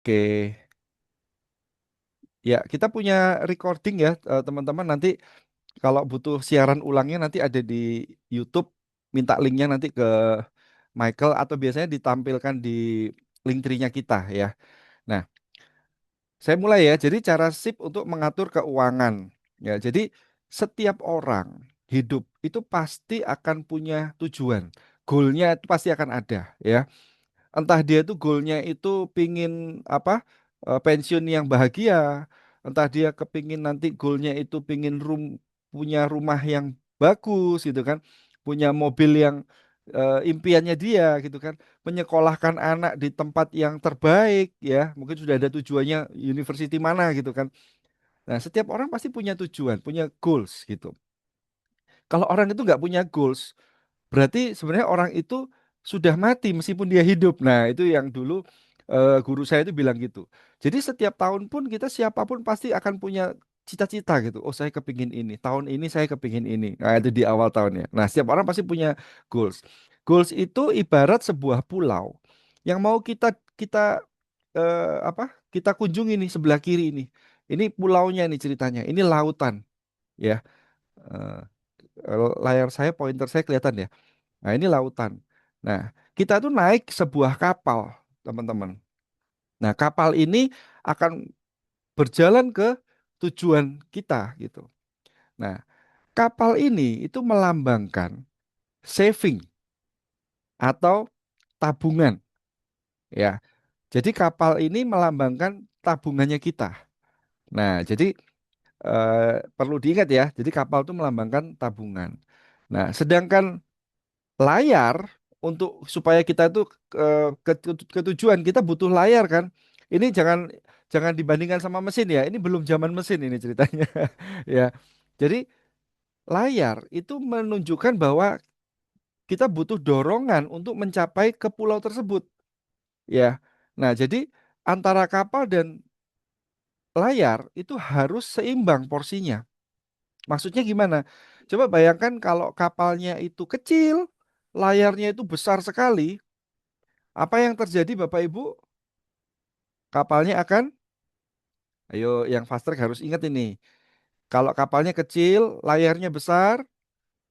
Oke. Ya, kita punya recording ya, teman-teman. Nanti kalau butuh siaran ulangnya nanti ada di YouTube. Minta linknya nanti ke Michael atau biasanya ditampilkan di link tree-nya kita ya. Nah, saya mulai ya. Jadi cara SIP untuk mengatur keuangan. Ya, jadi setiap orang hidup itu pasti akan punya tujuan. Goalnya itu pasti akan ada ya. Entah dia itu goalnya itu pingin apa, pensiun yang bahagia, entah dia kepingin nanti goalnya itu pingin punya rumah yang bagus gitu kan, punya mobil yang impiannya dia gitu kan, menyekolahkan anak di tempat yang terbaik ya, mungkin sudah ada tujuannya university mana gitu kan. Nah, setiap orang pasti punya tujuan, punya goals gitu. Kalau orang itu nggak punya goals, berarti sebenarnya orang itu sudah mati meskipun dia hidup. Nah, itu yang dulu guru saya itu bilang gitu. Jadi setiap tahun pun kita siapapun pasti akan punya cita-cita gitu. Oh, saya kepingin ini. Tahun ini saya kepingin ini. Nah, itu di awal tahunnya. Nah, setiap orang pasti punya goals. Goals itu ibarat sebuah pulau yang mau kita apa? Kita kunjungi nih sebelah kiri ini. Ini pulaunya nih ceritanya. Ini lautan ya. Eh, layar saya pointer saya kelihatan ya. Nah, ini lautan. Nah, kita tuh naik sebuah kapal, teman-teman. Nah, kapal ini akan berjalan ke tujuan kita gitu. Nah, kapal ini itu melambangkan saving atau tabungan ya. Jadi kapal ini melambangkan tabungannya kita. Nah, jadi perlu diingat ya. Jadi kapal itu melambangkan tabungan. Nah, sedangkan layar untuk supaya kita itu ke tujuan kita butuh layar kan. Ini jangan jangan dibandingkan sama mesin ya. Ini belum zaman mesin ini ceritanya. Ya. Jadi layar itu menunjukkan bahwa kita butuh dorongan untuk mencapai ke pulau tersebut ya. Nah, jadi antara kapal dan layar itu harus seimbang porsinya. Maksudnya gimana? Coba bayangkan kalau kapalnya itu kecil, layarnya itu besar sekali. Apa yang terjadi Bapak Ibu? Kapalnya akan, ayo yang fast track harus ingat ini. Kalau kapalnya kecil, layarnya besar,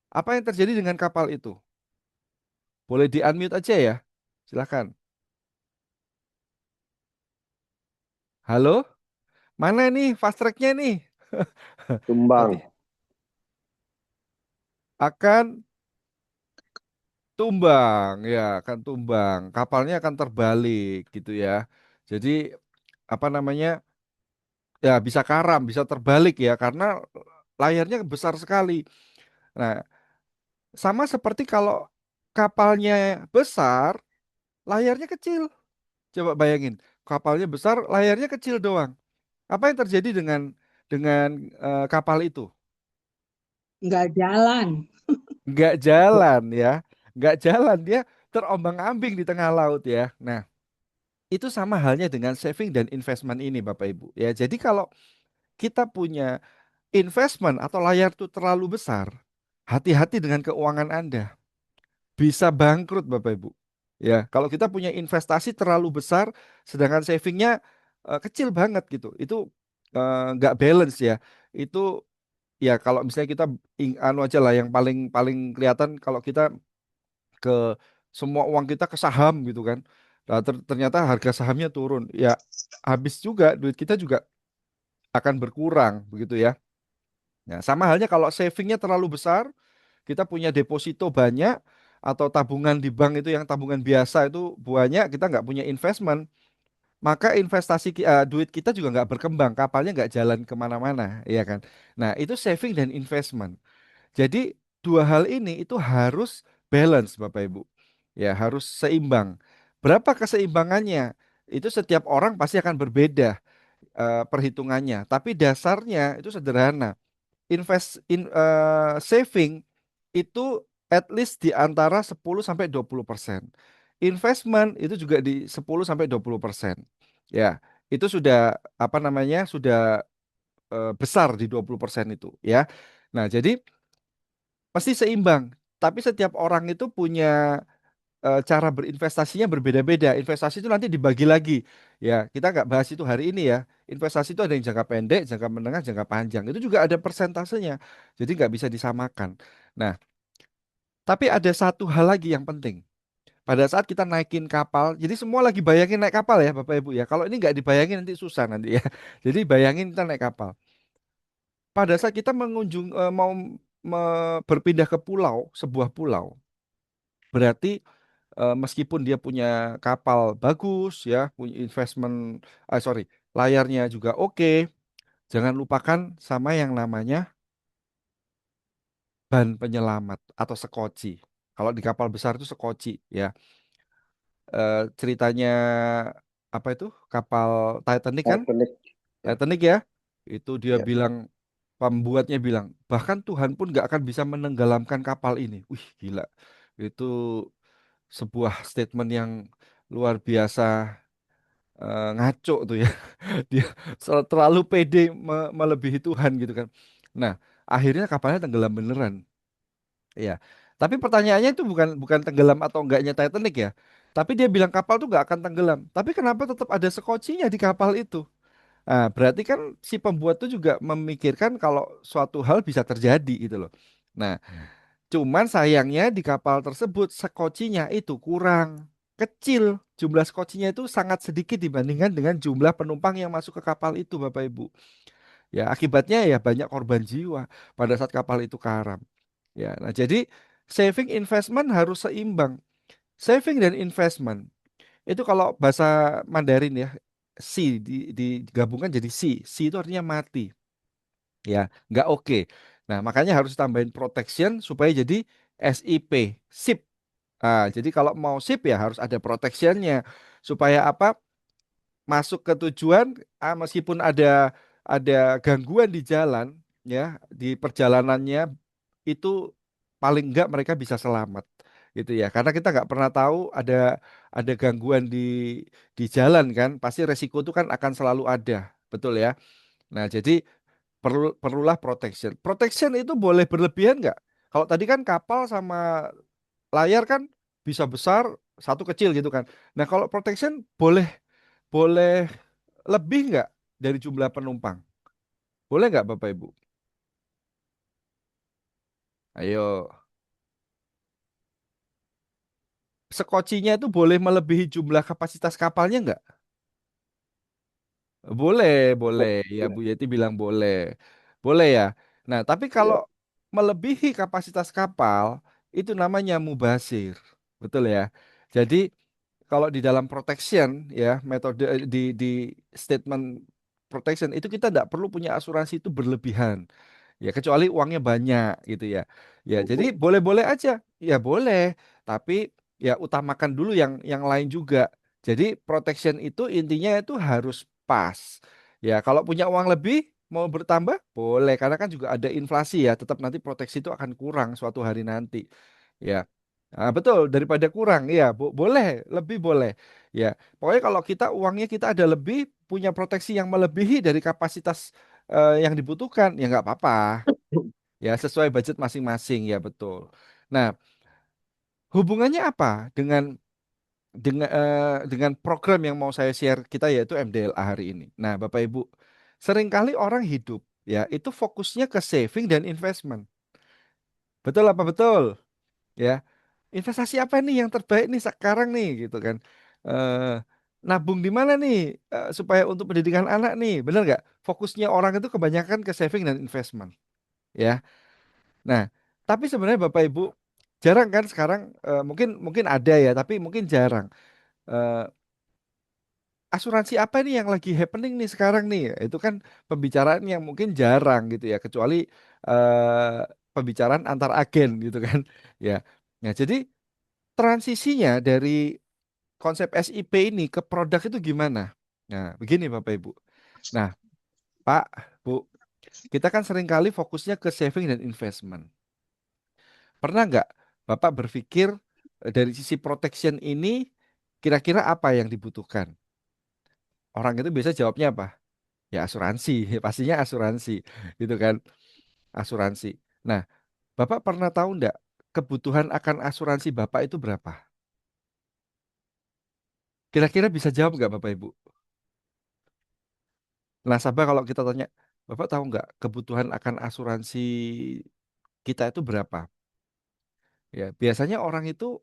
apa yang terjadi dengan kapal itu? Boleh di-unmute aja ya. Silahkan. Halo? Mana nih fast tracknya nih? Tumbang. Nanti akan tumbang, ya akan tumbang. Kapalnya akan terbalik gitu ya. Jadi apa namanya? Ya bisa karam, bisa terbalik ya karena layarnya besar sekali. Nah, sama seperti kalau kapalnya besar, layarnya kecil. Coba bayangin, kapalnya besar, layarnya kecil doang. Apa yang terjadi dengan kapal itu? Nggak jalan. Nggak jalan ya, nggak jalan dia terombang-ambing di tengah laut ya. Nah, itu sama halnya dengan saving dan investment ini, Bapak Ibu. Ya, jadi kalau kita punya investment atau layar itu terlalu besar, hati-hati dengan keuangan Anda. Bisa bangkrut Bapak Ibu. Ya, kalau kita punya investasi terlalu besar, sedangkan savingnya kecil banget gitu, itu nggak balance ya. Itu ya kalau misalnya kita anu aja lah yang paling paling kelihatan kalau kita ke semua uang kita ke saham gitu kan. Nah, ternyata harga sahamnya turun, ya habis juga duit kita juga akan berkurang begitu ya. Nah, sama halnya kalau savingnya terlalu besar, kita punya deposito banyak atau tabungan di bank itu yang tabungan biasa itu banyak, kita nggak punya investment, maka duit kita juga nggak berkembang, kapalnya nggak jalan kemana-mana, ya kan? Nah, itu saving dan investment. Jadi dua hal ini itu harus balance, Bapak Ibu. Ya, harus seimbang. Berapa keseimbangannya? Itu setiap orang pasti akan berbeda perhitungannya. Tapi dasarnya itu sederhana, saving itu at least di antara 10 sampai 20%. Investment itu juga di 10 sampai 20%. Ya, itu sudah apa namanya? Sudah besar di 20% itu ya. Nah, jadi pasti seimbang. Tapi setiap orang itu punya cara berinvestasinya berbeda-beda. Investasi itu nanti dibagi lagi. Ya, kita nggak bahas itu hari ini ya. Investasi itu ada yang jangka pendek, jangka menengah, jangka panjang. Itu juga ada persentasenya. Jadi nggak bisa disamakan. Nah, tapi ada satu hal lagi yang penting. Pada saat kita naikin kapal, jadi semua lagi bayangin naik kapal ya Bapak Ibu ya. Kalau ini nggak dibayangin nanti susah nanti ya. Jadi bayangin kita naik kapal. Pada saat kita mau berpindah ke pulau, sebuah pulau, berarti meskipun dia punya kapal bagus ya, punya investment, sorry, layarnya juga oke, jangan lupakan sama yang namanya ban penyelamat atau sekoci. Kalau di kapal besar itu sekoci ya. Ceritanya apa itu? Kapal Titanic kan? Titanic. Ya, Titanic ya. Itu dia ya. bilang, pembuatnya bilang, bahkan Tuhan pun gak akan bisa menenggelamkan kapal ini. Wih, gila. Itu sebuah statement yang luar biasa, ngaco tuh ya. Dia terlalu pede melebihi Tuhan gitu kan. Nah, akhirnya kapalnya tenggelam beneran. Iya. Tapi pertanyaannya itu bukan bukan tenggelam atau enggaknya Titanic ya. Tapi dia bilang kapal tuh nggak akan tenggelam. Tapi kenapa tetap ada sekocinya di kapal itu? Nah, berarti kan si pembuat tuh juga memikirkan kalau suatu hal bisa terjadi gitu loh. Nah, cuman sayangnya di kapal tersebut sekocinya itu kurang kecil. Jumlah skocinya itu sangat sedikit dibandingkan dengan jumlah penumpang yang masuk ke kapal itu, Bapak Ibu. Ya, akibatnya ya banyak korban jiwa pada saat kapal itu karam. Ya, nah jadi saving investment harus seimbang. Saving dan investment itu kalau bahasa Mandarin ya, si digabungkan jadi si. Si itu artinya mati. Ya, nggak oke. Nah, makanya harus tambahin protection supaya jadi SIP, SIP. Ah, jadi kalau mau SIP ya harus ada protectionnya supaya apa? Masuk ke tujuan, meskipun ada gangguan di jalan ya, di perjalanannya itu paling enggak mereka bisa selamat gitu ya, karena kita nggak pernah tahu ada gangguan di jalan kan, pasti resiko itu kan akan selalu ada, betul ya. Nah jadi perlulah protection. Protection itu boleh berlebihan nggak? Kalau tadi kan kapal sama layar kan bisa besar, satu kecil gitu kan. Nah kalau protection boleh boleh lebih nggak dari jumlah penumpang? Boleh nggak Bapak Ibu? Ayo. Sekocinya itu boleh melebihi jumlah kapasitas kapalnya nggak? Boleh, boleh. Ya Boleh. Bu Yeti bilang boleh. Boleh ya. Nah, tapi kalau Ya. melebihi kapasitas kapal, itu namanya mubazir. Betul ya. Jadi kalau di dalam protection ya, metode di statement protection itu kita tidak perlu punya asuransi itu berlebihan. Ya kecuali uangnya banyak gitu ya. Ya jadi boleh-boleh aja. Ya boleh, tapi ya utamakan dulu yang lain juga. Jadi protection itu intinya itu harus pas. Ya kalau punya uang lebih mau bertambah boleh karena kan juga ada inflasi ya. Tetap nanti proteksi itu akan kurang suatu hari nanti. Ya. Nah, betul daripada kurang. Ya, boleh, lebih boleh. Ya. Pokoknya kalau kita uangnya kita ada lebih, punya proteksi yang melebihi dari kapasitas yang dibutuhkan, ya nggak apa-apa. Ya, sesuai budget masing-masing, ya betul. Nah, hubungannya apa dengan program yang mau saya share kita yaitu MDLA hari ini. Nah, Bapak Ibu, seringkali orang hidup ya itu fokusnya ke saving dan investment. Betul apa betul? Ya, investasi apa nih yang terbaik nih sekarang nih gitu kan? Eh, Nabung di mana nih supaya untuk pendidikan anak nih, bener nggak? Fokusnya orang itu kebanyakan ke saving dan investment. Ya. Nah, tapi sebenarnya Bapak Ibu jarang kan sekarang, mungkin mungkin ada ya, tapi mungkin jarang. Eh, Asuransi apa nih yang lagi happening nih sekarang nih? Itu kan pembicaraan yang mungkin jarang gitu ya, kecuali pembicaraan antar agen gitu kan. Ya. Nah, jadi transisinya dari konsep SIP ini ke produk itu gimana? Nah, begini Bapak Ibu. Nah, Pak, Bu, kita kan seringkali fokusnya ke saving dan investment. Pernah nggak Bapak berpikir dari sisi protection ini kira-kira apa yang dibutuhkan? Orang itu biasa jawabnya apa? Ya asuransi, pastinya asuransi, gitu kan? Asuransi. Nah, Bapak pernah tahu nggak kebutuhan akan asuransi Bapak itu berapa? Kira-kira bisa jawab nggak Bapak Ibu? Nasabah kalau kita tanya, Bapak tahu nggak kebutuhan akan asuransi kita itu berapa? Ya, biasanya orang itu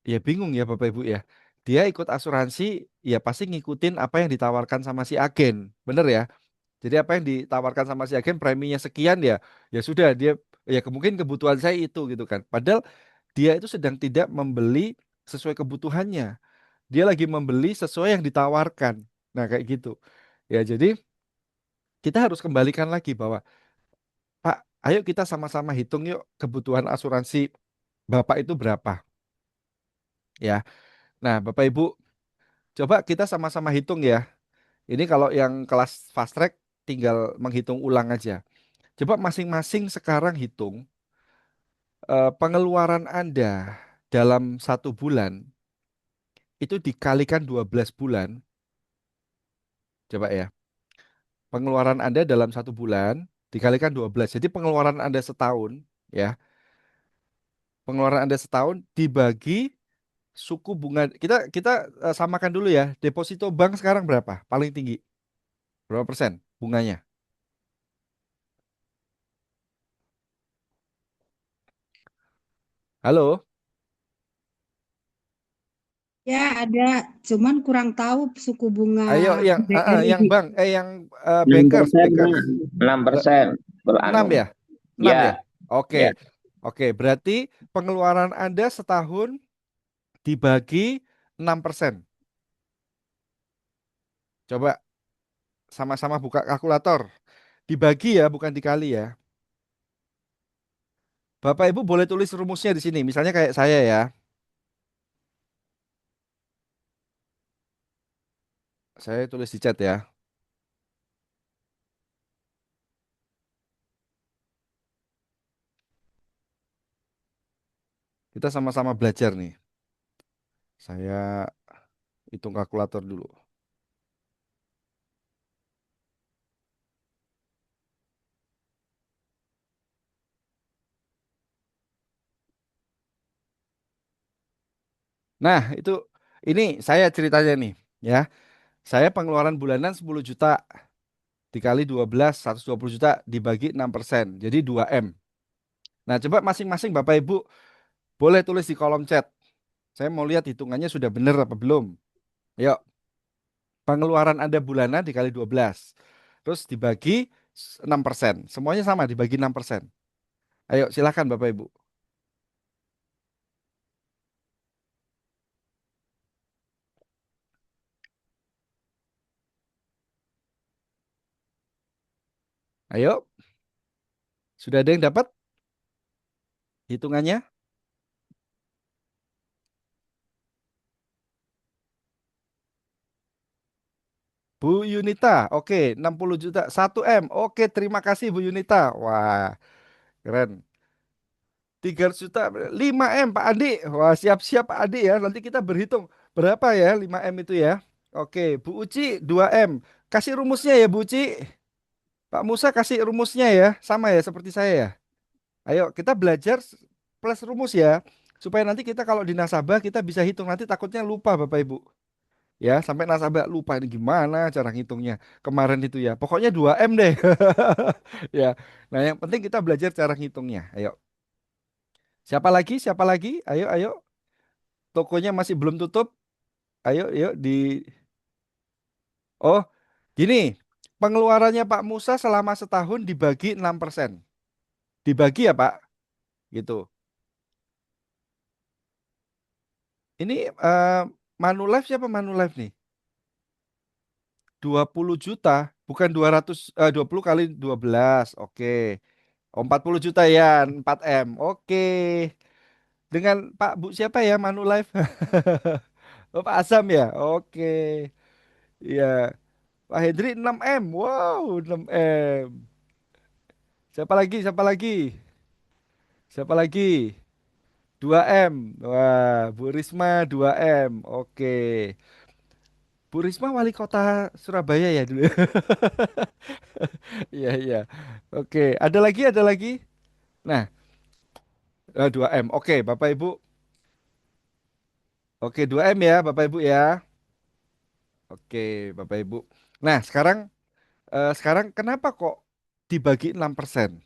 ya bingung ya Bapak Ibu ya. Dia ikut asuransi ya pasti ngikutin apa yang ditawarkan sama si agen. Bener ya? Jadi apa yang ditawarkan sama si agen preminya sekian ya, ya sudah dia ya mungkin kebutuhan saya itu gitu kan. Padahal dia itu sedang tidak membeli sesuai kebutuhannya. Dia lagi membeli sesuai yang ditawarkan. Nah, kayak gitu. Ya, jadi kita harus kembalikan lagi bahwa Pak, ayo kita sama-sama hitung yuk kebutuhan asuransi Bapak itu berapa ya. Nah, Bapak Ibu, coba kita sama-sama hitung ya. Ini kalau yang kelas fast track tinggal menghitung ulang aja. Coba masing-masing sekarang hitung pengeluaran Anda dalam 1 bulan itu dikalikan 12 bulan. Coba ya. Pengeluaran Anda dalam 1 bulan dikalikan 12. Jadi pengeluaran Anda setahun ya. Pengeluaran Anda setahun dibagi suku bunga. Kita kita samakan dulu ya. Deposito bank sekarang berapa? Paling tinggi. Berapa persen bunganya? Halo? Ya, ada. Cuman kurang tahu suku bunga Ayo BRI. yang enam bankers, persen bankers. Mas. 6% per 6 annum. ya? 6 Ya, ya? Oke. ya. Oke, berarti pengeluaran Anda setahun dibagi 6%. Coba sama-sama buka kalkulator. Dibagi ya, bukan dikali ya. Bapak Ibu boleh tulis rumusnya di sini. Misalnya kayak saya ya. Saya tulis di chat ya. Kita sama-sama belajar nih. Saya hitung kalkulator dulu. Nah, ini saya ceritanya nih, ya. Saya pengeluaran bulanan 10 juta dikali 12, 120 juta dibagi 6%. Jadi 2M. Nah, coba masing-masing Bapak Ibu boleh tulis di kolom chat. Saya mau lihat hitungannya sudah benar apa belum. Yuk, pengeluaran Anda bulanan dikali 12. Terus dibagi 6%. Semuanya sama dibagi 6%. Ayo, silakan Bapak Ibu. Ayo, sudah ada yang dapat hitungannya? Bu Yunita, oke, 60 juta, 1M. Oke, terima kasih Bu Yunita. Wah, keren. 300 juta, 5M Pak Andi. Wah, siap-siap Pak Andi ya. Nanti kita berhitung berapa ya 5M itu ya. Oke, Bu Uci 2M. Kasih rumusnya ya Bu Uci. Pak Musa kasih rumusnya ya. Sama ya seperti saya ya. Ayo kita belajar plus rumus ya. Supaya nanti kita kalau di nasabah kita bisa hitung. Nanti takutnya lupa Bapak Ibu. Ya, sampai nasabah lupa ini gimana cara ngitungnya kemarin itu ya. Pokoknya 2M deh. Ya. Nah, yang penting kita belajar cara ngitungnya. Ayo. Siapa lagi? Siapa lagi? Ayo, ayo. Tokonya masih belum tutup. Ayo, yuk di Oh, gini. Pengeluarannya Pak Musa selama setahun dibagi 6%. Dibagi ya, Pak? Gitu. Ini Manulife siapa Manulife nih? 20 juta, bukan 200 20 kali 12. Oke. Oh, 40 juta ya, 4M. Oke. Dengan Pak Bu siapa ya Manulife? Oh, Pak Azam ya? Oke. Iya. Pak Hendri 6M. Wow, 6M. Siapa lagi? Siapa lagi? Siapa lagi? 2M. Wah, Bu Risma 2M. Oke. Bu Risma wali kota Surabaya ya dulu. Iya, iya. Oke, ada lagi, ada lagi. Nah, 2M. Oke, Bapak Ibu. Oke, 2M ya, Bapak Ibu ya. Oke, Bapak Ibu. Nah, sekarang kenapa kok dibagi 6%?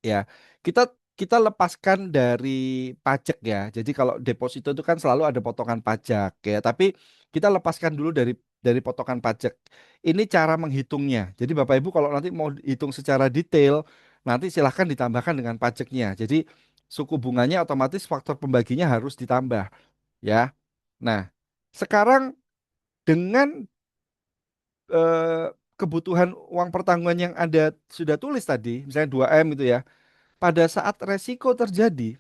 Ya, kita kita lepaskan dari pajak ya. Jadi kalau deposito itu kan selalu ada potongan pajak ya, tapi kita lepaskan dulu dari potongan pajak. Ini cara menghitungnya. Jadi Bapak Ibu kalau nanti mau hitung secara detail, nanti silahkan ditambahkan dengan pajaknya. Jadi suku bunganya otomatis faktor pembaginya harus ditambah ya. Nah, sekarang dengan kebutuhan uang pertanggungan yang Anda sudah tulis tadi, misalnya 2M itu ya, pada saat resiko terjadi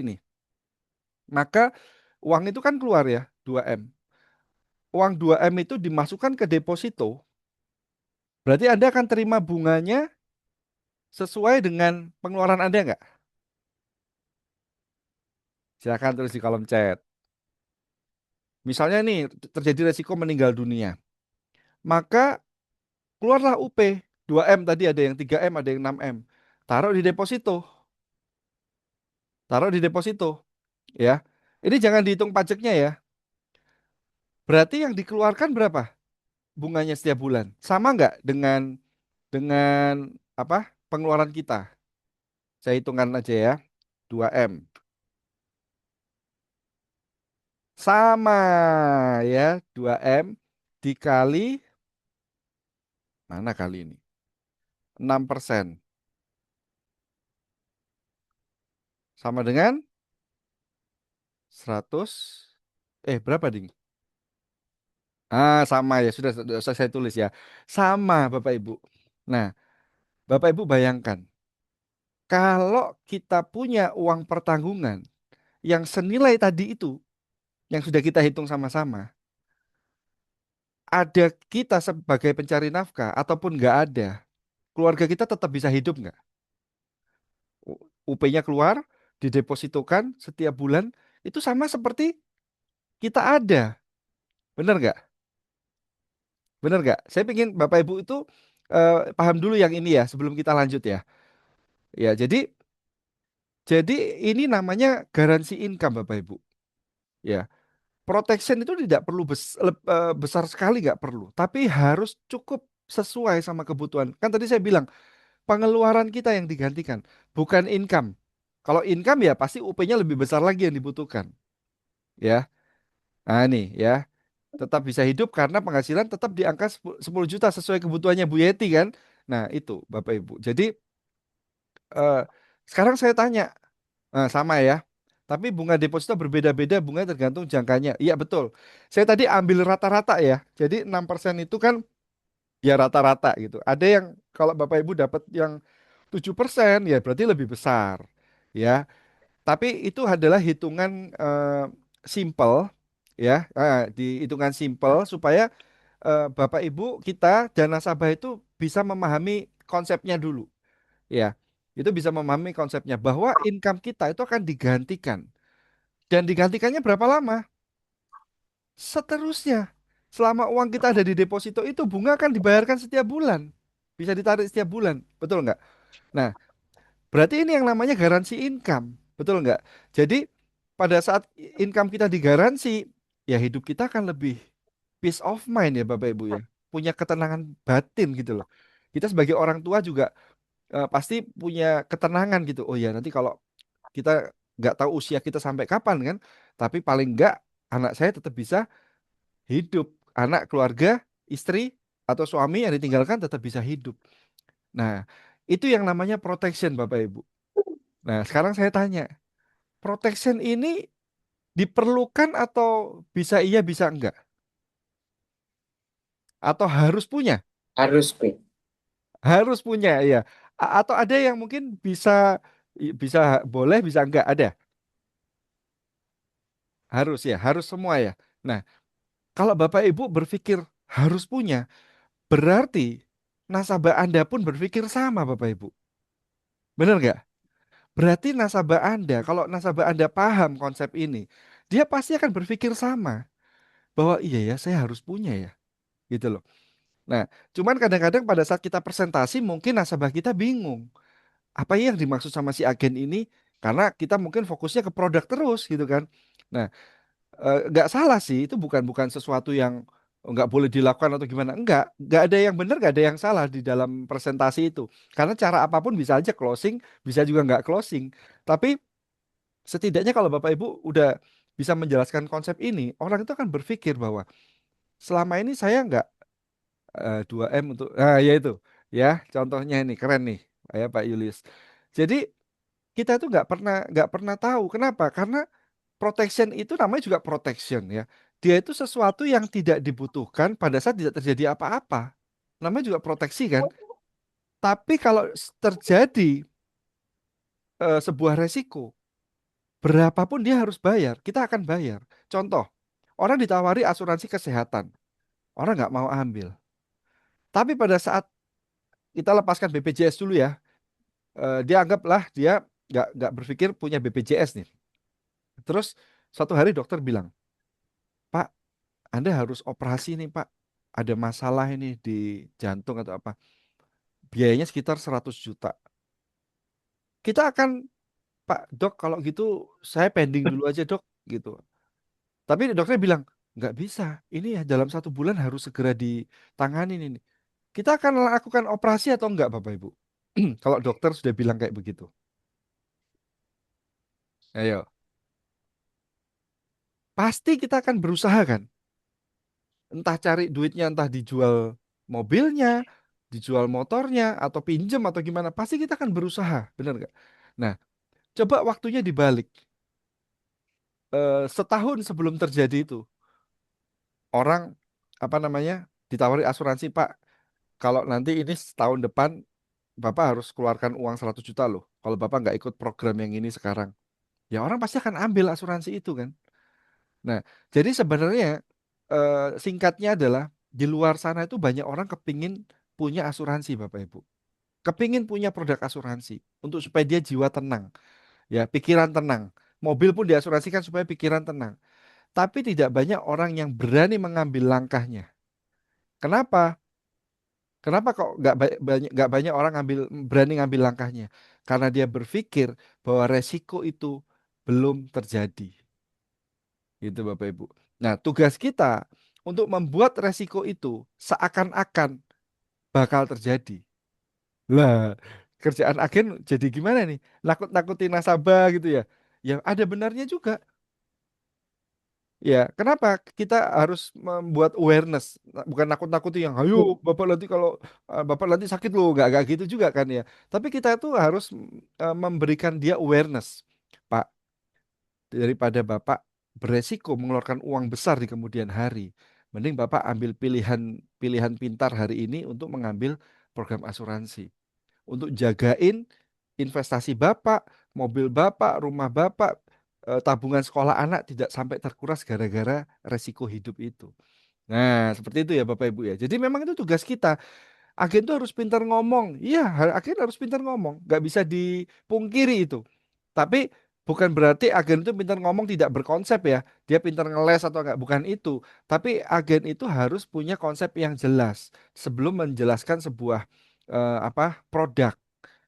nih, maka uang itu kan keluar ya, 2M. Uang 2M itu dimasukkan ke deposito, berarti Anda akan terima bunganya sesuai dengan pengeluaran Anda nggak? Silakan tulis di kolom chat. Misalnya nih, terjadi resiko meninggal dunia, maka keluarlah UP 2M tadi ada yang 3M, ada yang 6M. Taruh di deposito, taruh di deposito ya. Ini jangan dihitung pajaknya ya. Berarti yang dikeluarkan berapa bunganya setiap bulan? Sama nggak dengan apa pengeluaran kita? Saya hitungkan aja ya. 2M. Sama ya, 2M dikali mana kali ini? 6%. Sama dengan 100 berapa ding? Sama ya, sudah saya tulis ya. Sama Bapak Ibu. Nah, Bapak Ibu bayangkan kalau kita punya uang pertanggungan yang senilai tadi itu yang sudah kita hitung sama-sama, ada kita sebagai pencari nafkah ataupun nggak ada, keluarga kita tetap bisa hidup nggak? UP-nya keluar, didepositokan setiap bulan, itu sama seperti kita ada. Benar nggak? Benar nggak? Saya ingin Bapak Ibu itu paham dulu yang ini ya sebelum kita lanjut ya. Ya, jadi ini namanya garansi income Bapak Ibu. Ya, protection itu tidak perlu besar sekali nggak perlu, tapi harus cukup sesuai sama kebutuhan. Kan tadi saya bilang pengeluaran kita yang digantikan, bukan income. Kalau income ya pasti UP-nya lebih besar lagi yang dibutuhkan, ya. Nah, ini ya, tetap bisa hidup karena penghasilan tetap di angka 10 juta sesuai kebutuhannya Bu Yeti kan. Nah, itu Bapak Ibu. Jadi eh, sekarang saya tanya, sama ya. Tapi bunga deposito berbeda-beda, bunga tergantung jangkanya. Iya betul. Saya tadi ambil rata-rata ya. Jadi 6% itu kan ya rata-rata gitu. Ada yang kalau Bapak Ibu dapat yang 7% ya berarti lebih besar. Ya, tapi itu adalah hitungan simple ya, di hitungan simple supaya Bapak Ibu kita dan nasabah itu bisa memahami konsepnya dulu ya. Itu bisa memahami konsepnya bahwa income kita itu akan digantikan dan digantikannya berapa lama? Seterusnya. Selama uang kita ada di deposito itu bunga akan dibayarkan setiap bulan. Bisa ditarik setiap bulan. Betul nggak? Nah, berarti ini yang namanya garansi income, betul nggak? Jadi pada saat income kita digaransi, ya hidup kita akan lebih peace of mind ya Bapak Ibu ya, punya ketenangan batin gitu loh. Kita sebagai orang tua juga pasti punya ketenangan gitu. Oh ya nanti kalau kita nggak tahu usia kita sampai kapan kan, tapi paling nggak anak saya tetap bisa hidup, anak keluarga, istri atau suami yang ditinggalkan tetap bisa hidup. Nah, itu yang namanya protection Bapak Ibu. Nah, sekarang saya tanya, protection ini diperlukan atau bisa iya bisa enggak? Atau harus punya? Harus, Pi. Harus punya ya. Atau ada yang mungkin bisa boleh bisa enggak? Ada. Harus ya, harus semua ya. Nah, kalau Bapak Ibu berpikir harus punya, berarti nasabah Anda pun berpikir sama Bapak Ibu. Benar nggak? Berarti nasabah Anda, kalau nasabah Anda paham konsep ini, dia pasti akan berpikir sama bahwa iya ya, saya harus punya ya, gitu loh. Nah, cuman kadang-kadang pada saat kita presentasi mungkin nasabah kita bingung. Apa ya yang dimaksud sama si agen ini? Karena kita mungkin fokusnya ke produk terus gitu kan. Nah, nggak salah sih, itu bukan bukan sesuatu yang nggak boleh dilakukan atau gimana. Nggak ada yang benar, nggak ada yang salah di dalam presentasi itu. Karena cara apapun bisa aja closing, bisa juga nggak closing. Tapi setidaknya kalau Bapak Ibu udah bisa menjelaskan konsep ini, orang itu akan berpikir bahwa selama ini saya nggak 2M untuk, nah ya itu, ya contohnya ini keren nih, ya Pak Julius. Jadi kita tuh nggak pernah tahu kenapa? Karena protection itu namanya juga protection ya. Dia itu sesuatu yang tidak dibutuhkan pada saat tidak terjadi apa-apa. Namanya juga proteksi kan. Tapi kalau terjadi sebuah resiko, berapapun dia harus bayar, kita akan bayar. Contoh, orang ditawari asuransi kesehatan, orang nggak mau ambil. Tapi pada saat kita lepaskan BPJS dulu ya, dia anggaplah dia nggak berpikir punya BPJS nih. Terus suatu hari dokter bilang, Pak, Anda harus operasi nih Pak. Ada masalah ini di jantung atau apa. Biayanya sekitar 100 juta. Kita akan, Pak dok kalau gitu saya pending dulu aja dok gitu. Tapi dokter bilang, nggak bisa. Ini ya dalam 1 bulan harus segera ditangani ini. Kita akan lakukan operasi atau enggak Bapak Ibu? Kalau dokter sudah bilang kayak begitu. Ayo. Pasti kita akan berusaha kan? Entah cari duitnya, entah dijual mobilnya, dijual motornya, atau pinjem atau gimana. Pasti kita akan berusaha, benar nggak? Nah, coba waktunya dibalik. Setahun sebelum terjadi itu, orang apa namanya ditawari asuransi, Pak. Kalau nanti ini setahun depan, Bapak harus keluarkan uang 100 juta loh. Kalau Bapak nggak ikut program yang ini sekarang, ya orang pasti akan ambil asuransi itu kan. Nah, jadi sebenarnya singkatnya adalah di luar sana itu banyak orang kepingin punya asuransi, Bapak Ibu. Kepingin punya produk asuransi untuk supaya dia jiwa tenang, ya pikiran tenang. Mobil pun diasuransikan supaya pikiran tenang. Tapi tidak banyak orang yang berani mengambil langkahnya. Kenapa? Kenapa kok nggak banyak orang berani ngambil langkahnya? Karena dia berpikir bahwa resiko itu belum terjadi. Gitu Bapak Ibu. Nah, tugas kita untuk membuat resiko itu seakan-akan bakal terjadi. Lah, kerjaan agen jadi gimana nih? Nakut-nakutin nasabah gitu ya. Ya ada benarnya juga. Ya, kenapa kita harus membuat awareness, bukan nakut-nakuti yang, ayo bapak nanti kalau bapak nanti sakit loh, nggak gitu juga kan ya. Tapi kita itu harus memberikan dia awareness, Pak, daripada bapak beresiko mengeluarkan uang besar di kemudian hari, mending bapak ambil pilihan pilihan pintar hari ini untuk mengambil program asuransi untuk jagain investasi Bapak, mobil Bapak, rumah Bapak, tabungan sekolah anak tidak sampai terkuras gara-gara resiko hidup itu. Nah, seperti itu ya Bapak Ibu ya. Jadi memang itu tugas kita. Agen tuh harus pintar ngomong. Iya, agen harus pintar ngomong. Nggak bisa dipungkiri itu. Tapi bukan berarti agen itu pintar ngomong tidak berkonsep ya. Dia pintar ngeles atau enggak. Bukan itu. Tapi agen itu harus punya konsep yang jelas sebelum menjelaskan sebuah produk.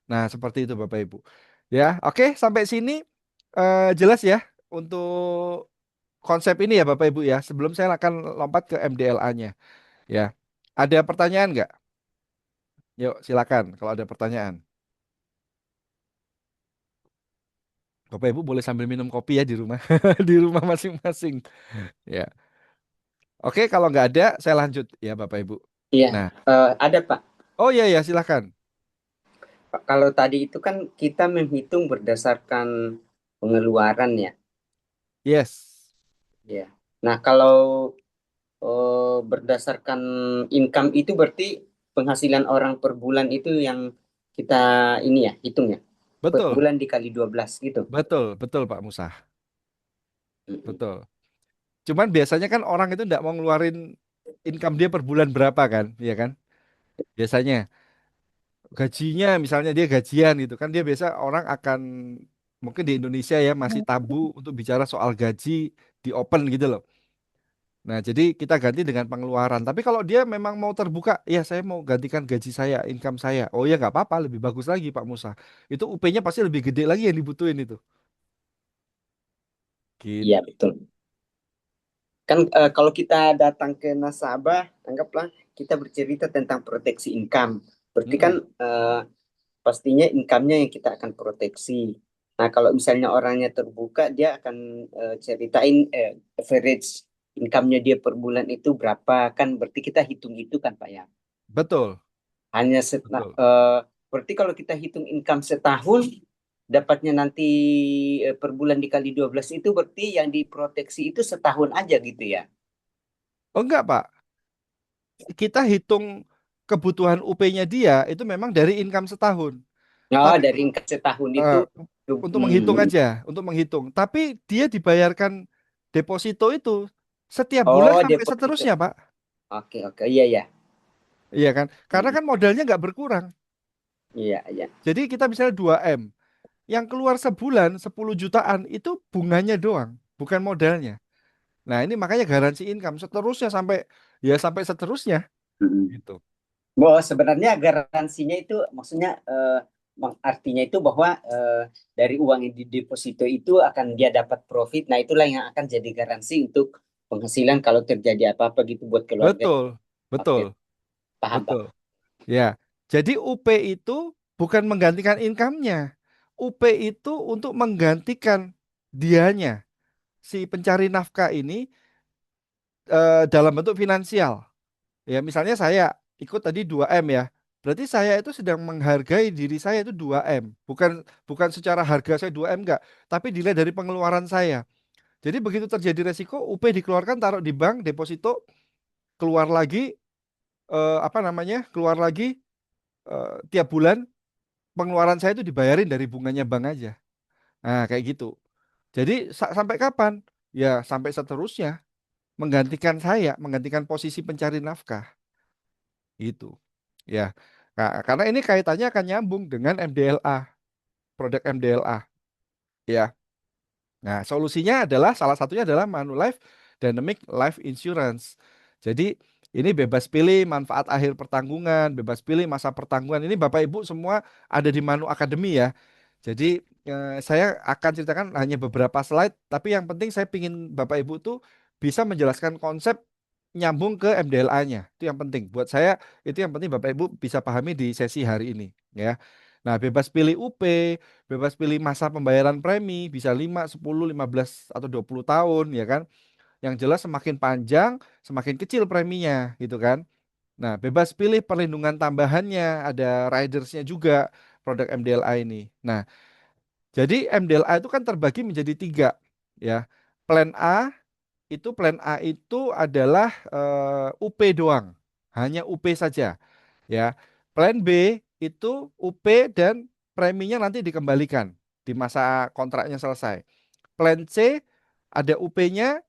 Nah, seperti itu Bapak Ibu. Ya, oke, sampai sini jelas ya untuk konsep ini ya Bapak Ibu ya. Sebelum saya akan lompat ke MDLA-nya. Ya, ada pertanyaan nggak? Yuk, silakan kalau ada pertanyaan. Bapak Ibu boleh sambil minum kopi ya di rumah, di rumah masing-masing. Ya, oke, kalau nggak ada, saya lanjut ya Bapak Ibu. Iya, Nah, ada Pak. oh iya ya, silakan. Pak, kalau tadi itu kan kita menghitung berdasarkan pengeluaran ya. Yes, Ya. Nah, kalau berdasarkan income itu berarti penghasilan orang per bulan itu yang kita ini ya, hitung ya. Per betul, bulan dikali 12 gitu. betul, betul Pak Musa, Mm-mm. betul. Cuman biasanya kan orang itu nggak mau ngeluarin income dia per bulan berapa kan, ya kan? Biasanya gajinya, misalnya dia gajian gitu kan, dia biasa orang akan mungkin di Indonesia ya masih tabu untuk bicara soal gaji di open gitu loh. Nah, jadi kita ganti dengan pengeluaran. Tapi kalau dia memang mau terbuka, ya saya mau gantikan gaji saya, income saya. Oh ya nggak apa-apa, lebih bagus lagi Pak Musa. Itu UP-nya pasti lebih gede lagi yang dibutuhin itu. Gitu. Iya, betul. Kan kalau kita datang ke nasabah, anggaplah kita bercerita tentang proteksi income. Berarti kan Mm-mm. pastinya income-nya yang kita akan proteksi. Nah, kalau misalnya orangnya terbuka, dia akan ceritain average income-nya dia per bulan itu berapa. Kan berarti kita hitung itu kan, Pak ya. Betul, Hanya betul. berarti kalau kita hitung income setahun, dapatnya nanti per bulan dikali 12 itu berarti yang diproteksi itu setahun aja gitu ya. Oh enggak, Pak. Kita hitung kebutuhan UP-nya dia itu memang dari income setahun. Oh, Tapi dari income setahun itu. eh, untuk menghitung aja, untuk menghitung. Tapi dia dibayarkan deposito itu setiap bulan Oh, sampai deposito. seterusnya, Pak. Oke, oke. Iya, iya. Iya kan? Karena Hmm, kan modalnya nggak berkurang. iya, iya. Jadi kita misalnya 2M, yang keluar sebulan 10 jutaan itu bunganya doang, bukan modalnya. Nah, ini makanya garansi income seterusnya sampai ya sampai seterusnya Mm-mm. gitu. Bahwa sebenarnya garansinya itu maksudnya artinya itu bahwa dari uang yang dideposito itu akan dia dapat profit. Nah, itulah yang akan jadi garansi untuk penghasilan kalau terjadi apa-apa gitu buat keluarga. Betul, Oke, betul, paham, Pak. betul. Ya. Jadi UP itu bukan menggantikan income-nya. UP itu untuk menggantikan dianya, si pencari nafkah ini dalam bentuk finansial. Ya, misalnya saya ikut tadi 2M ya. Berarti saya itu sedang menghargai diri saya itu 2M. Bukan bukan secara harga saya 2M enggak, tapi dilihat dari pengeluaran saya. Jadi begitu terjadi resiko, UP dikeluarkan taruh di bank, deposito, keluar lagi apa namanya? Keluar lagi tiap bulan pengeluaran saya itu dibayarin dari bunganya bank aja. Nah, kayak gitu. Jadi sampai kapan? Ya, sampai seterusnya menggantikan saya, menggantikan posisi pencari nafkah. Itu. Ya. Nah, karena ini kaitannya akan nyambung dengan MDLA, produk MDLA. Ya. Nah, solusinya adalah salah satunya adalah Manulife Dynamic Life Insurance. Jadi ini bebas pilih manfaat akhir pertanggungan, bebas pilih masa pertanggungan. Ini Bapak Ibu semua ada di Manu Academy ya. Jadi saya akan ceritakan hanya beberapa slide, tapi yang penting saya ingin Bapak Ibu tuh bisa menjelaskan konsep nyambung ke MDLA-nya. Itu yang penting. Buat saya itu yang penting Bapak Ibu bisa pahami di sesi hari ini ya. Nah, bebas pilih UP, bebas pilih masa pembayaran premi, bisa 5, 10, 15 atau 20 tahun ya kan. Yang jelas semakin panjang, semakin kecil preminya gitu kan. Nah, bebas pilih perlindungan tambahannya, ada ridersnya juga produk MDLA ini. Nah, jadi MDLA itu kan terbagi menjadi tiga ya. Plan A plan A itu adalah UP doang, hanya UP saja ya. Plan B itu UP dan preminya nanti dikembalikan di masa kontraknya selesai. Plan C ada UP-nya,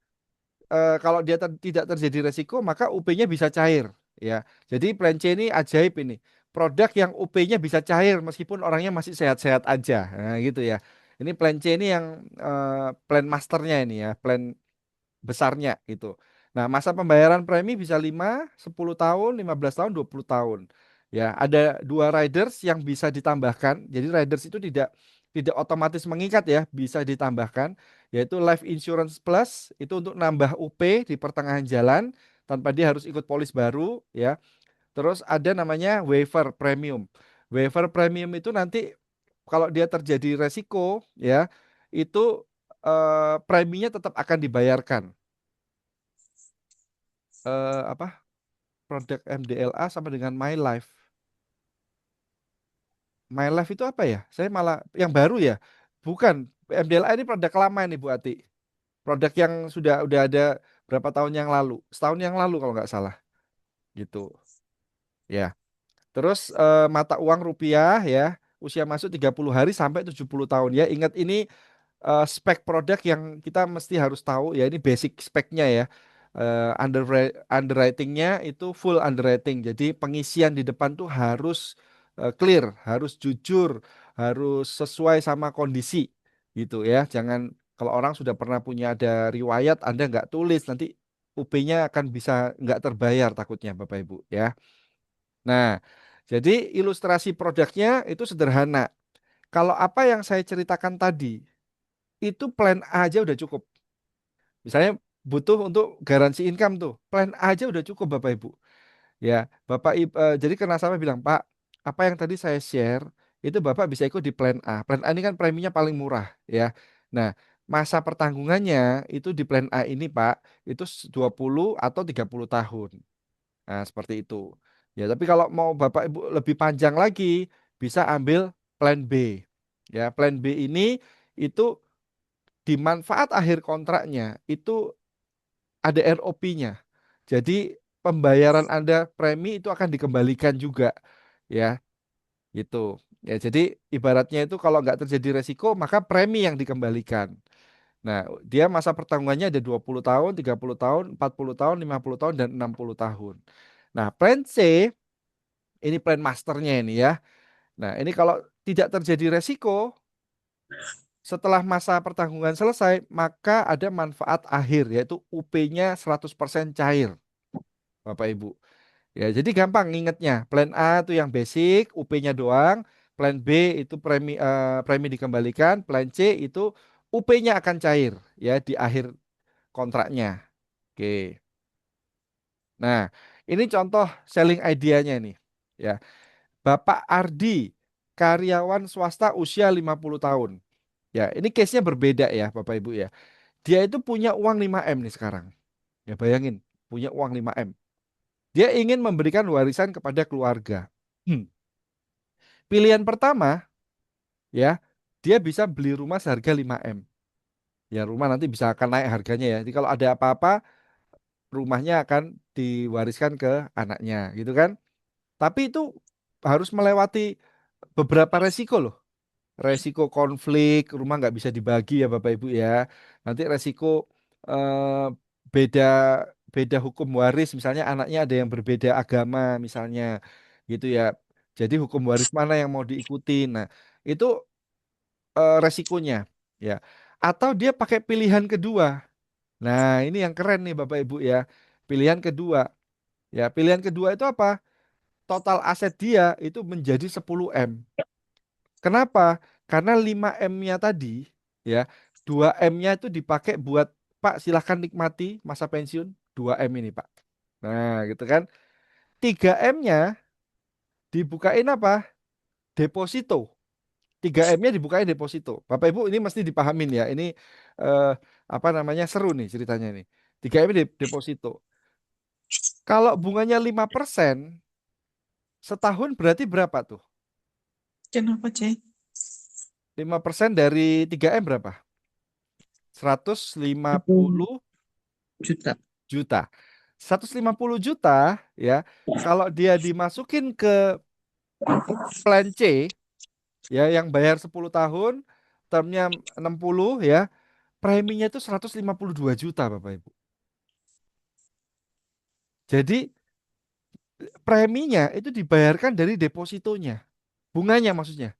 kalau dia tidak terjadi resiko maka UP-nya bisa cair ya. Jadi plan C ini ajaib ini. Produk yang UP-nya bisa cair meskipun orangnya masih sehat-sehat aja. Nah, gitu ya. Ini plan C ini yang plan masternya ini ya, plan besarnya gitu. Nah, masa pembayaran premi bisa 5, 10 tahun, 15 tahun, 20 tahun. Ya, ada dua riders yang bisa ditambahkan. Jadi riders itu tidak otomatis mengikat ya, bisa ditambahkan yaitu Life Insurance Plus itu untuk nambah UP di pertengahan jalan tanpa dia harus ikut polis baru ya. Terus ada namanya waiver premium. Waiver premium itu nanti kalau dia terjadi resiko ya, itu preminya tetap akan dibayarkan. Apa produk MDLA sama dengan My Life. My Life itu apa ya? Saya malah yang baru ya. Bukan, MDLA ini produk lama nih Bu Ati. Produk yang sudah ada berapa tahun yang lalu? Setahun yang lalu kalau nggak salah. Gitu. Ya. Terus mata uang rupiah ya, usia masuk 30 hari sampai 70 tahun ya. Ingat ini spek produk yang kita mesti harus tahu ya, ini basic speknya ya. Underwritingnya itu full underwriting, jadi pengisian di depan tuh harus clear, harus jujur, harus sesuai sama kondisi gitu ya. Jangan kalau orang sudah pernah punya ada riwayat Anda nggak tulis nanti UP-nya akan bisa nggak terbayar takutnya Bapak Ibu ya. Nah, jadi ilustrasi produknya itu sederhana. Kalau apa yang saya ceritakan tadi itu plan A aja udah cukup. Misalnya butuh untuk garansi income tuh. Plan A aja udah cukup Bapak Ibu. Ya, jadi karena saya bilang, Pak, apa yang tadi saya share itu Bapak bisa ikut di plan A. Plan A ini kan preminya paling murah, ya. Nah, masa pertanggungannya itu di plan A ini, Pak, itu 20 atau 30 tahun. Nah, seperti itu. Ya, tapi kalau mau Bapak Ibu lebih panjang lagi, bisa ambil plan B. Ya, plan B ini itu di manfaat akhir kontraknya itu ada ROP-nya. Jadi pembayaran Anda premi itu akan dikembalikan juga, ya, gitu. Ya, jadi ibaratnya itu kalau nggak terjadi resiko, maka premi yang dikembalikan. Nah, dia masa pertanggungannya ada 20 tahun, 30 tahun, 40 tahun, 50 tahun, dan 60 tahun. Nah, plan C, ini plan masternya ini ya. Nah, ini kalau tidak terjadi resiko, setelah masa pertanggungan selesai, maka ada manfaat akhir, yaitu UP-nya 100% cair, Bapak Ibu. Ya, jadi gampang ngingetnya. Plan A itu yang basic, UP-nya doang. Plan B itu premi dikembalikan. Plan C itu UP-nya akan cair ya di akhir kontraknya. Oke. Nah, ini contoh selling idea-nya nih. Ya, Bapak Ardi, karyawan swasta usia 50 tahun. Ya, ini case-nya berbeda ya, Bapak Ibu ya. Dia itu punya uang 5M nih sekarang. Ya, bayangin, punya uang 5M. Dia ingin memberikan warisan kepada keluarga. Pilihan pertama, ya, dia bisa beli rumah seharga 5M. Ya, rumah nanti bisa akan naik harganya ya. Jadi kalau ada apa-apa, rumahnya akan diwariskan ke anaknya, gitu kan? Tapi itu harus melewati beberapa resiko loh. Resiko konflik, rumah nggak bisa dibagi ya Bapak Ibu ya. Nanti resiko eh, beda beda hukum waris, misalnya anaknya ada yang berbeda agama misalnya, gitu ya. Jadi hukum waris mana yang mau diikuti. Nah, itu resikonya ya. Atau dia pakai pilihan kedua. Nah, ini yang keren nih Bapak Ibu ya. Pilihan kedua. Ya, pilihan kedua itu apa? Total aset dia itu menjadi 10M. Kenapa? Karena 5M-nya tadi ya, 2M-nya itu dipakai buat Pak silahkan nikmati masa pensiun 2M ini Pak. Nah, gitu kan. 3M-nya dibukain apa? Deposito. 3M-nya dibukain deposito. Bapak Ibu ini mesti dipahamin ya. Ini eh, apa namanya seru nih ceritanya ini. 3M deposito. Kalau bunganya 5%, setahun berarti berapa tuh? Kenapa, Cek? 5% dari 3M berapa? 150 Juta. juta. 150 juta ya. Kalau dia dimasukin ke plan C ya yang bayar 10 tahun, termnya 60 ya, preminya itu 152 juta Bapak Ibu. Jadi preminya itu dibayarkan dari depositonya, bunganya maksudnya,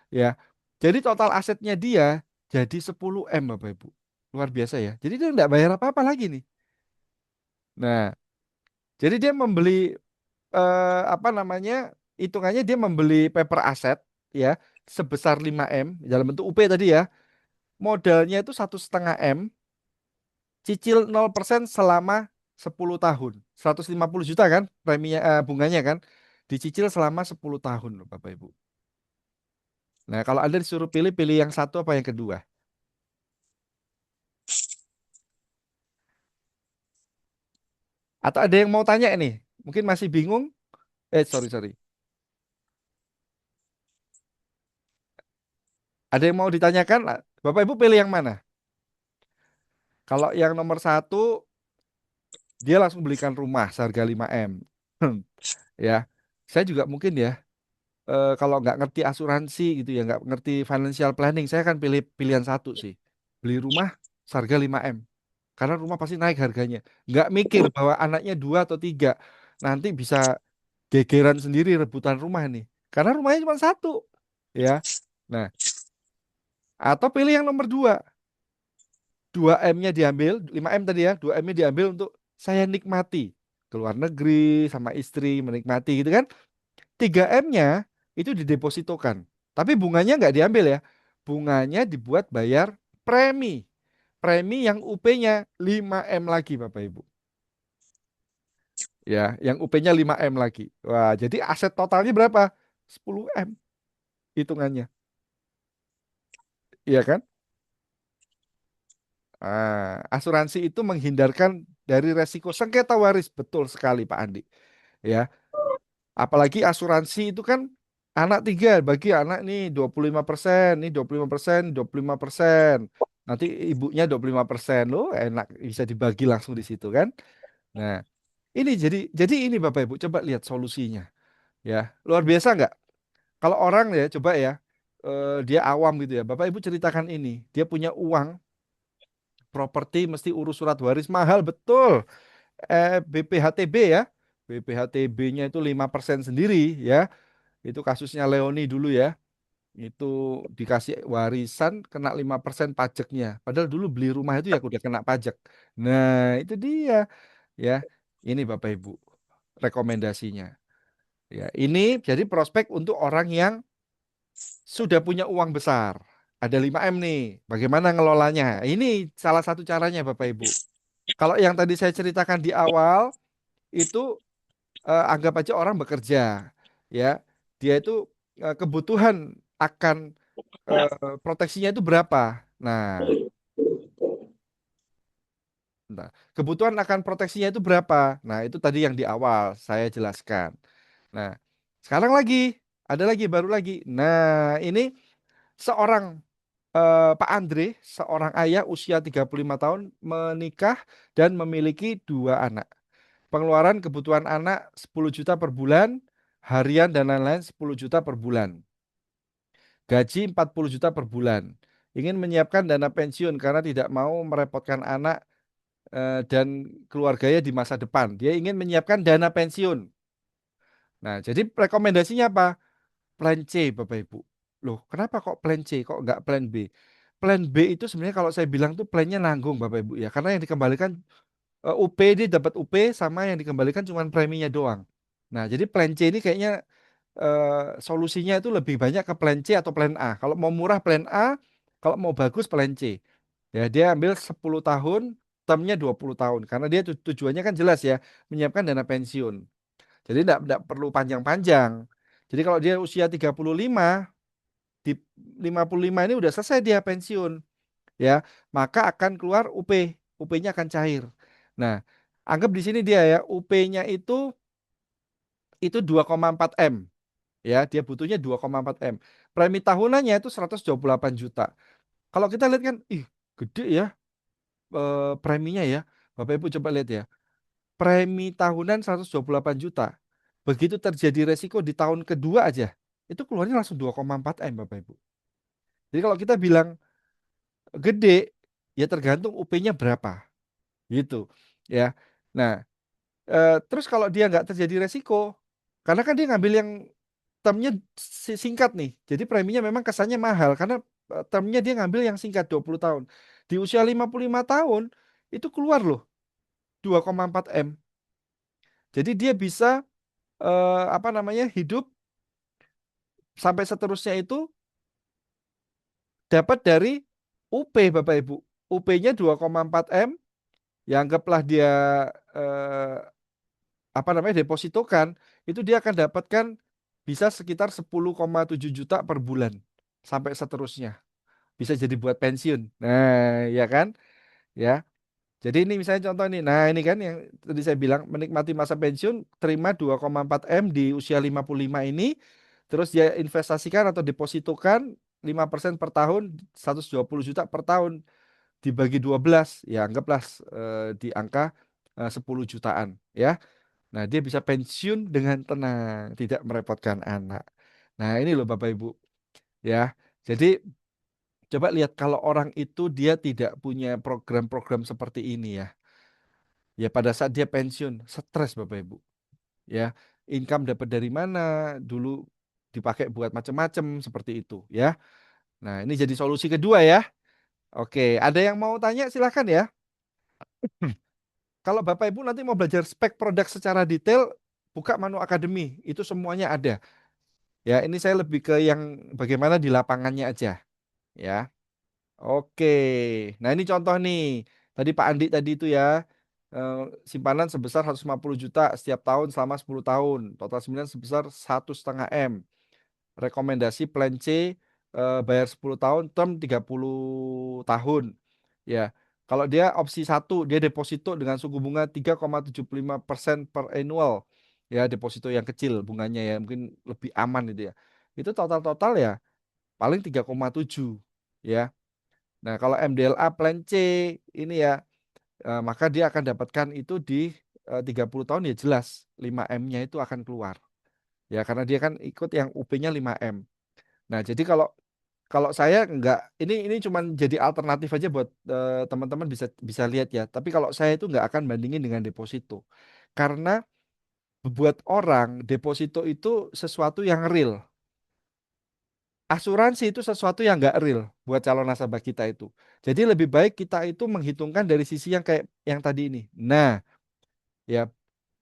ya. Jadi total asetnya dia jadi 10M Bapak Ibu. Luar biasa ya. Jadi dia nggak bayar apa-apa lagi nih. Nah, jadi dia membeli apa namanya? Hitungannya dia membeli paper aset ya sebesar 5M dalam bentuk UP tadi ya. Modalnya itu 1,5M, cicil 0% selama 10 tahun. 150 juta kan preminya bunganya kan. Dicicil selama 10 tahun loh Bapak Ibu. Nah, kalau Anda disuruh pilih, pilih yang satu apa yang kedua? Atau ada yang mau tanya ini? Mungkin masih bingung? Sorry, sorry. Ada yang mau ditanyakan? Bapak Ibu pilih yang mana? Kalau yang nomor satu, dia langsung belikan rumah seharga 5M. Ya, saya juga mungkin ya, kalau nggak ngerti asuransi gitu ya, nggak ngerti financial planning, saya akan pilih pilihan satu sih. Beli rumah seharga 5M. Karena rumah pasti naik harganya. Nggak mikir bahwa anaknya dua atau tiga. Nanti bisa gegeran sendiri rebutan rumah nih. Karena rumahnya cuma satu. Ya. Nah, atau pilih yang nomor dua. 2M-nya diambil, 5M tadi ya, 2M-nya diambil untuk saya nikmati. Ke luar negeri sama istri menikmati gitu kan. 3M-nya itu didepositokan. Tapi bunganya nggak diambil ya. Bunganya dibuat bayar premi. premi yang UP-nya 5M lagi Bapak Ibu. Ya, yang UP-nya 5M lagi. Wah, jadi aset totalnya berapa? 10M hitungannya. Iya kan? Asuransi itu menghindarkan dari resiko sengketa waris. Betul sekali Pak Andi. Ya, apalagi asuransi itu kan anak tiga, bagi anak nih 25%, nih 25%, 25%. Nanti ibunya 25%. Loh, enak bisa dibagi langsung di situ kan. Nah, ini jadi ini Bapak Ibu coba lihat solusinya. Ya, luar biasa nggak? Kalau orang ya coba ya, dia awam gitu ya. Bapak Ibu ceritakan ini, dia punya uang, properti mesti urus surat waris mahal betul. BPHTB ya, BPHTB-nya itu 5% sendiri ya. Itu kasusnya Leoni dulu ya. Itu dikasih warisan kena 5% pajaknya. Padahal dulu beli rumah itu ya udah kena pajak. Nah, itu dia ya. Ini Bapak Ibu rekomendasinya. Ya, ini jadi prospek untuk orang yang sudah punya uang besar. Ada 5M nih. Bagaimana ngelolanya? Ini salah satu caranya Bapak Ibu. Kalau yang tadi saya ceritakan di awal itu anggap aja orang bekerja, ya. Dia itu kebutuhan akan proteksinya itu berapa? Nah, kebutuhan akan proteksinya itu berapa? Nah, itu tadi yang di awal saya jelaskan. Nah, sekarang lagi ada lagi baru lagi. Nah, ini seorang Pak Andre, seorang ayah usia 35 tahun menikah dan memiliki 2 anak. Pengeluaran kebutuhan anak 10 juta per bulan, harian dan lain-lain 10 juta per bulan. Gaji 40 juta per bulan. Ingin menyiapkan dana pensiun karena tidak mau merepotkan anak dan keluarganya di masa depan. Dia ingin menyiapkan dana pensiun. Nah, jadi rekomendasinya apa? Plan C, Bapak Ibu. Loh, kenapa kok plan C, kok nggak plan B? Plan B itu sebenarnya kalau saya bilang tuh plannya nanggung, Bapak Ibu ya. Karena yang dikembalikan UP dia dapat UP sama yang dikembalikan cuma preminya doang. Nah, jadi plan C ini kayaknya solusinya itu lebih banyak ke plan C atau plan A. Kalau mau murah plan A, kalau mau bagus plan C. Ya, dia ambil 10 tahun, termnya 20 tahun. Karena dia tujuannya kan jelas ya, menyiapkan dana pensiun. Jadi tidak perlu panjang-panjang. Jadi kalau dia usia 35, di 55 ini udah selesai dia pensiun. Ya, maka akan keluar UP. UP-nya akan cair. Nah, anggap di sini dia ya, UP-nya itu 2,4 M. Ya, dia butuhnya 2,4 M. Premi tahunannya itu 128 juta. Kalau kita lihat kan, ih, gede ya preminya ya. Bapak Ibu coba lihat ya. Premi tahunan 128 juta. Begitu terjadi resiko di tahun kedua aja, itu keluarnya langsung 2,4 M Bapak Ibu. Jadi kalau kita bilang gede, ya tergantung UP-nya berapa. Gitu. Ya. Nah, terus kalau dia nggak terjadi resiko, karena kan dia ngambil yang termnya singkat nih. Jadi preminya memang kesannya mahal karena termnya dia ngambil yang singkat 20 tahun. Di usia 55 tahun itu keluar loh 2,4 M. Jadi dia bisa apa namanya hidup sampai seterusnya itu dapat dari UP Bapak Ibu. UP-nya 2,4 M, ya anggaplah dia eh, apa namanya depositokan, itu dia akan dapatkan bisa sekitar 10,7 juta per bulan sampai seterusnya. Bisa jadi buat pensiun. Nah, ya kan? Ya. Jadi ini misalnya contoh nih. Nah, ini kan yang tadi saya bilang menikmati masa pensiun terima 2,4 M di usia 55 ini, terus dia investasikan atau depositokan 5% per tahun 120 juta per tahun dibagi 12 ya anggaplah di angka 10 jutaan ya. Nah, dia bisa pensiun dengan tenang, tidak merepotkan anak. Nah, ini loh Bapak Ibu ya. Jadi coba lihat kalau orang itu dia tidak punya program-program seperti ini ya. Ya pada saat dia pensiun, stres Bapak Ibu. Ya, income dapat dari mana? Dulu dipakai buat macam-macam seperti itu ya. Nah, ini jadi solusi kedua ya. Oke, ada yang mau tanya silahkan ya. Kalau Bapak Ibu nanti mau belajar spek produk secara detail, buka Manu Academy, itu semuanya ada. Ya, ini saya lebih ke yang bagaimana di lapangannya aja ya. Oke. Nah, ini contoh nih. Tadi Pak Andi tadi itu ya. Simpanan sebesar 150 juta setiap tahun selama 10 tahun. Total simpanan sebesar 1,5 M. Rekomendasi plan C, bayar 10 tahun, term 30 tahun. Ya. Kalau dia opsi 1, dia deposito dengan suku bunga 3,75% per annual. Ya, deposito yang kecil bunganya ya, mungkin lebih aman itu ya. Itu total-total ya paling 3,7 ya. Nah, kalau MDLA plan C ini ya, maka dia akan dapatkan itu di 30 tahun ya jelas 5M-nya itu akan keluar. Ya, karena dia kan ikut yang UP-nya 5M. Nah, jadi kalau kalau saya enggak, ini cuman jadi alternatif aja buat teman-teman bisa bisa lihat ya. Tapi kalau saya itu enggak akan bandingin dengan deposito. Karena buat orang deposito itu sesuatu yang real. Asuransi itu sesuatu yang nggak real buat calon nasabah kita itu. Jadi lebih baik kita itu menghitungkan dari sisi yang kayak yang tadi ini. Nah, ya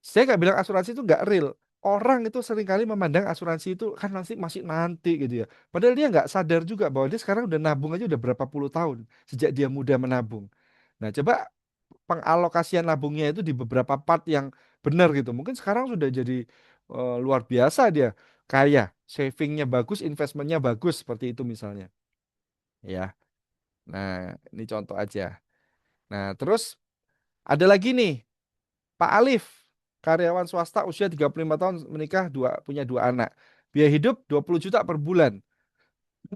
saya nggak bilang asuransi itu nggak real. Orang itu seringkali memandang asuransi itu kan nanti masih nanti gitu ya. Padahal dia nggak sadar juga bahwa dia sekarang udah nabung aja udah berapa puluh tahun sejak dia muda menabung. Nah, coba pengalokasian nabungnya itu di beberapa part yang benar gitu. Mungkin sekarang sudah jadi luar biasa dia kaya, savingnya bagus, investmentnya bagus seperti itu misalnya. Ya, nah ini contoh aja. Nah terus ada lagi nih Pak Alif, karyawan swasta usia 35 tahun menikah punya 2 anak. Biaya hidup 20 juta per bulan,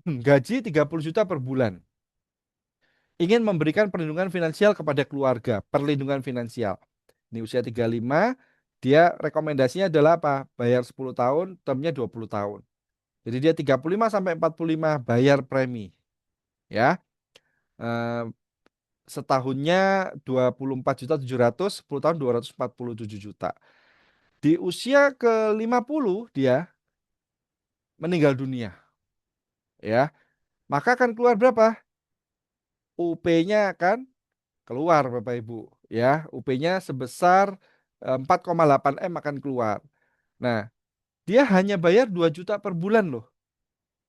gaji 30 juta per bulan. Ingin memberikan perlindungan finansial kepada keluarga, perlindungan finansial. Ini usia 35, dia rekomendasinya adalah apa? Bayar 10 tahun, termnya 20 tahun. Jadi dia 35 sampai 45 bayar premi, ya. Eh, Setahunnya 24.700.000, 10 tahun 247 juta. Di usia ke-50 dia meninggal dunia, ya. Maka akan keluar berapa? UP-nya akan keluar Bapak Ibu, ya. UP-nya sebesar 4,8 M akan keluar. Nah, dia hanya bayar 2 juta per bulan loh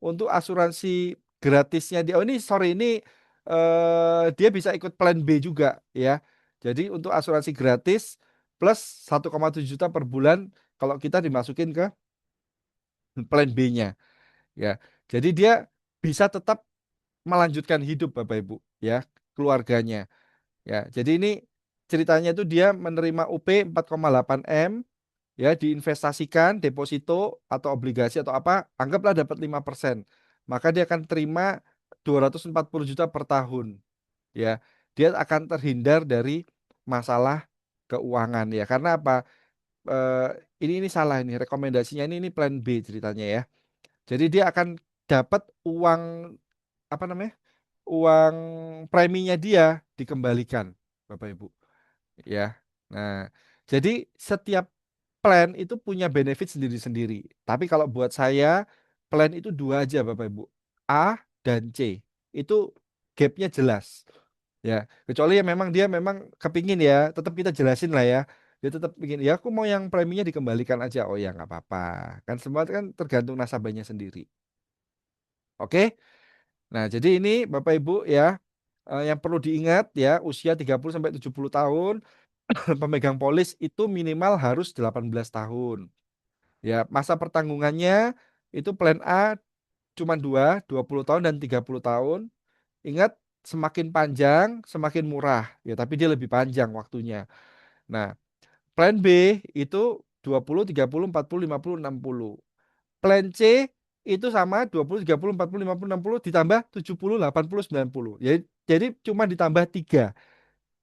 untuk asuransi gratisnya dia. Oh ini sorry ini dia bisa ikut plan B juga ya. Jadi untuk asuransi gratis plus 1,7 juta per bulan kalau kita dimasukin ke plan B-nya ya. Jadi dia bisa tetap melanjutkan hidup Bapak Ibu ya, keluarganya ya. Jadi ini ceritanya itu dia menerima UP 4,8 M ya, diinvestasikan deposito atau obligasi atau apa, anggaplah dapat 5%, maka dia akan terima 240 juta per tahun ya. Dia akan terhindar dari masalah keuangan ya. Karena apa? Eh, ini salah ini rekomendasinya, ini plan B ceritanya ya. Jadi dia akan dapat uang apa namanya? Uang preminya dia dikembalikan Bapak Ibu ya. Nah, jadi setiap plan itu punya benefit sendiri-sendiri. Tapi kalau buat saya, plan itu 2 aja Bapak Ibu. A dan C. Itu gapnya jelas. Ya, kecuali ya memang dia memang kepingin ya, tetap kita jelasin lah ya. Dia tetap ingin, ya aku mau yang preminya dikembalikan aja. Oh ya nggak apa-apa. Kan semua kan tergantung nasabahnya sendiri. Oke? Nah, jadi ini Bapak Ibu ya, yang perlu diingat ya, usia 30 sampai 70 tahun pemegang polis itu minimal harus 18 tahun. Ya, masa pertanggungannya itu plan A cuma 20 tahun dan 30 tahun. Ingat, semakin panjang semakin murah ya, tapi dia lebih panjang waktunya. Nah, plan B itu 20, 30, 40, 50, 60. Plan C itu sama 20, 30, 40, 50, 60 ditambah 70, 80, 90. Jadi cuma ditambah 3,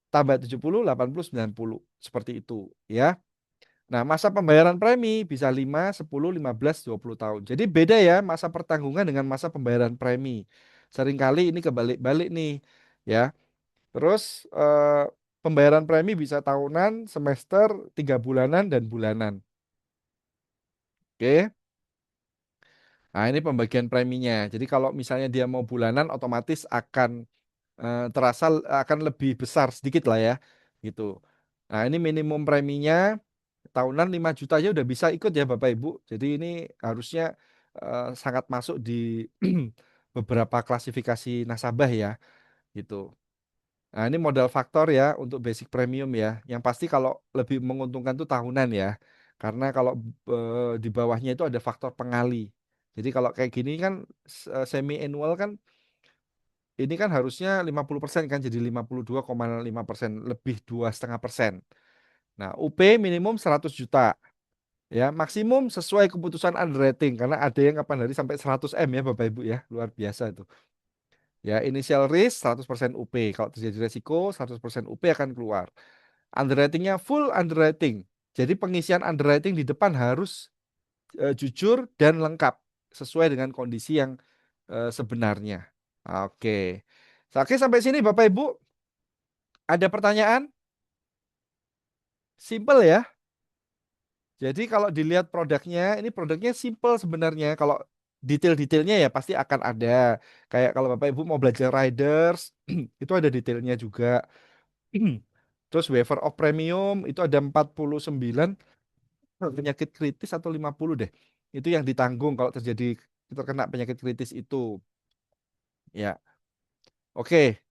tambah 70, 80, 90. Seperti itu ya. Nah, masa pembayaran premi bisa 5, 10, 15, 20 tahun. Jadi beda ya masa pertanggungan dengan masa pembayaran premi. Seringkali ini kebalik-balik nih ya. Terus pembayaran premi bisa tahunan, semester, 3 bulanan, dan bulanan. Oke. Nah, ini pembagian preminya. Jadi kalau misalnya dia mau bulanan otomatis akan terasa akan lebih besar sedikit lah ya. Gitu. Nah, ini minimum preminya tahunan 5 juta aja udah bisa ikut ya Bapak Ibu. Jadi ini harusnya sangat masuk di beberapa klasifikasi nasabah ya. gitu. Nah, ini modal faktor ya untuk basic premium ya. Yang pasti kalau lebih menguntungkan tuh tahunan ya. Karena kalau di bawahnya itu ada faktor pengali. Jadi kalau kayak gini kan semi annual kan ini kan harusnya 50% kan jadi 52,5%, lebih 2,5%. Nah, UP minimum 100 juta. Ya, maksimum sesuai keputusan underwriting karena ada yang kapan hari sampai 100 M ya Bapak Ibu ya. Luar biasa itu. Ya, initial risk 100% UP. Kalau terjadi resiko 100% UP akan keluar. Underwritingnya full underwriting. Jadi pengisian underwriting di depan harus jujur dan lengkap sesuai dengan kondisi yang sebenarnya. Oke. Oke, sampai sini Bapak Ibu. Ada pertanyaan? Simple ya. Jadi kalau dilihat produknya, ini produknya simple sebenarnya. Kalau detail-detailnya ya pasti akan ada. Kayak kalau Bapak Ibu mau belajar riders, itu ada detailnya juga. Terus waiver of premium itu ada 49 penyakit kritis atau 50 deh. Itu yang ditanggung kalau terjadi terkena penyakit kritis itu. Ya. Oke.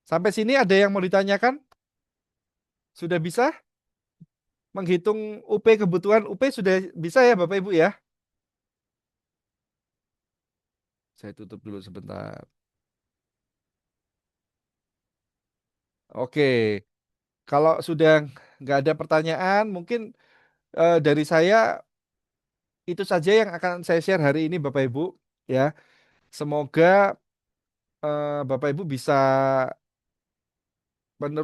Sampai sini ada yang mau ditanyakan? Sudah bisa menghitung UP, kebutuhan UP sudah bisa ya Bapak Ibu ya? Saya tutup dulu sebentar. Oke. Kalau sudah nggak ada pertanyaan, mungkin dari saya itu saja yang akan saya share hari ini Bapak Ibu. Ya, semoga Bapak Ibu bisa menerus